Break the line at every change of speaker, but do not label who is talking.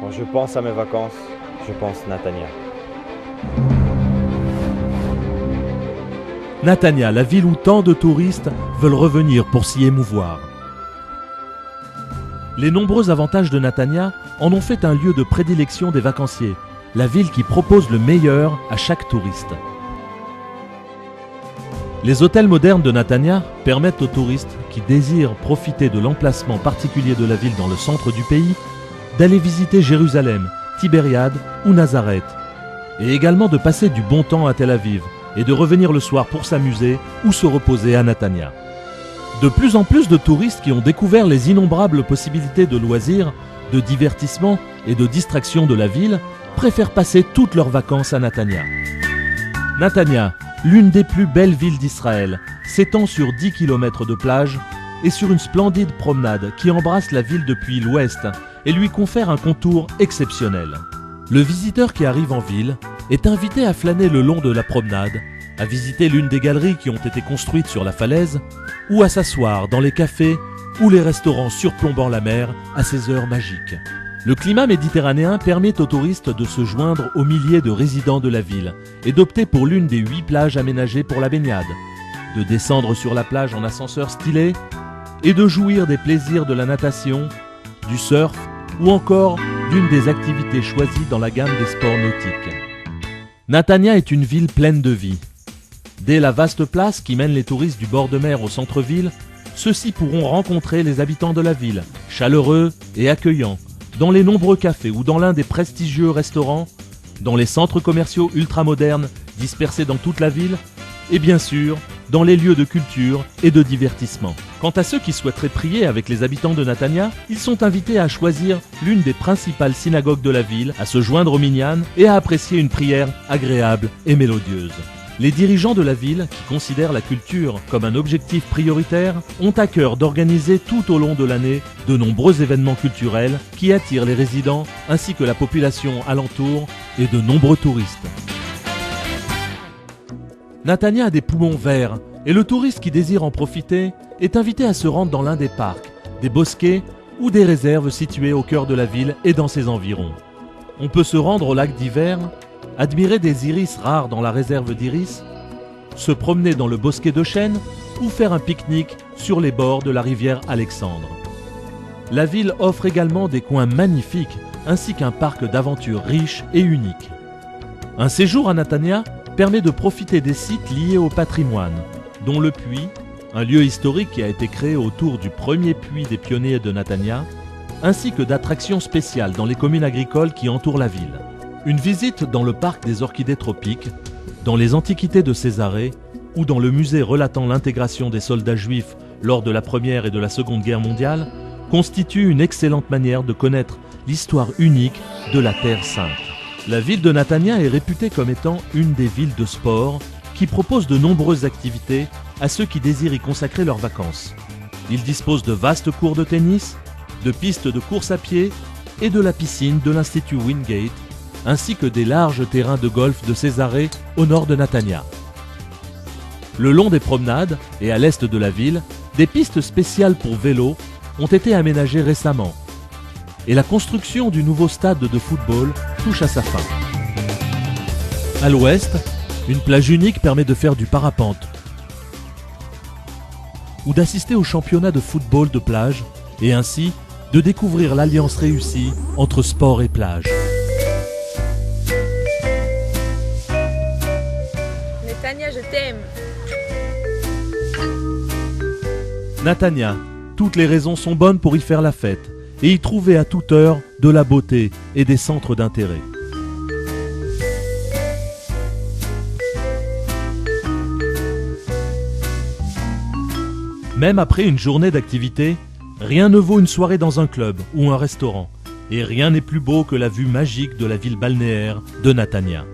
Quand je pense à mes vacances, je pense Natania.
Natania, la ville où tant de touristes veulent revenir pour s'y émouvoir. Les nombreux avantages de Natania en ont fait un lieu de prédilection des vacanciers, la ville qui propose le meilleur à chaque touriste. Les hôtels modernes de Natania permettent aux touristes qui désirent profiter de l'emplacement particulier de la ville dans le centre du pays d'aller visiter Jérusalem, Tibériade ou Nazareth, et également de passer du bon temps à Tel Aviv et de revenir le soir pour s'amuser ou se reposer à Natania. De plus en plus de touristes qui ont découvert les innombrables possibilités de loisirs, de divertissement et de distraction de la ville préfèrent passer toutes leurs vacances à Natania. Natania, l'une des plus belles villes d'Israël, s'étend sur 10 km de plage et sur une splendide promenade qui embrasse la ville depuis l'ouest et lui confère un contour exceptionnel. Le visiteur qui arrive en ville est invité à flâner le long de la promenade, à visiter l'une des galeries qui ont été construites sur la falaise ou à s'asseoir dans les cafés ou les restaurants surplombant la mer à ces heures magiques. Le climat méditerranéen permet aux touristes de se joindre aux milliers de résidents de la ville et d'opter pour l'une des 8 plages aménagées pour la baignade, de descendre sur la plage en ascenseur stylé et de jouir des plaisirs de la natation, du surf ou encore d'une des activités choisies dans la gamme des sports nautiques. Natania est une ville pleine de vie. Dès la vaste place qui mène les touristes du bord de mer au centre-ville, ceux-ci pourront rencontrer les habitants de la ville, chaleureux et accueillants, dans les nombreux cafés ou dans l'un des prestigieux restaurants, dans les centres commerciaux ultramodernes dispersés dans toute la ville, et bien sûr, dans les lieux de culture et de divertissement. Quant à ceux qui souhaiteraient prier avec les habitants de Natania, ils sont invités à choisir l'une des principales synagogues de la ville, à se joindre au minyan et à apprécier une prière agréable et mélodieuse. Les dirigeants de la ville, qui considèrent la culture comme un objectif prioritaire, ont à cœur d'organiser tout au long de l'année de nombreux événements culturels qui attirent les résidents ainsi que la population alentour et de nombreux touristes. Natania a des poumons verts et le touriste qui désire en profiter est invité à se rendre dans l'un des parcs, des bosquets ou des réserves situées au cœur de la ville et dans ses environs. On peut se rendre au lac d'hiver, admirer des iris rares dans la réserve d'iris, se promener dans le bosquet de chênes ou faire un pique-nique sur les bords de la rivière Alexandre. La ville offre également des coins magnifiques ainsi qu'un parc d'aventures riche et unique. Un séjour à Natania permet de profiter des sites liés au patrimoine, dont le puits, un lieu historique qui a été créé autour du premier puits des pionniers de Natania, ainsi que d'attractions spéciales dans les communes agricoles qui entourent la ville. Une visite dans le parc des orchidées tropiques, dans les antiquités de Césarée ou dans le musée relatant l'intégration des soldats juifs lors de la Première et de la Seconde Guerre mondiale constitue une excellente manière de connaître l'histoire unique de la Terre Sainte. La ville de Natania est réputée comme étant une des villes de sport qui propose de nombreuses activités à ceux qui désirent y consacrer leurs vacances. Il dispose de vastes cours de tennis, de pistes de course à pied et de la piscine de l'Institut Wingate, ainsi que des larges terrains de golf de Césarée au nord de Natania. Le long des promenades et à l'est de la ville, des pistes spéciales pour vélos ont été aménagées récemment et la construction du nouveau stade de football touche à sa fin. À l'ouest, une plage unique permet de faire du parapente ou d'assister au championnat de football de plage et ainsi de découvrir l'alliance réussie entre sport et plage.
Natania, je t'aime.
Natania, toutes les raisons sont bonnes pour y faire la fête et y trouver à toute heure de la beauté et des centres d'intérêt. Même après une journée d'activité, rien ne vaut une soirée dans un club ou un restaurant, et rien n'est plus beau que la vue magique de la ville balnéaire de Natania.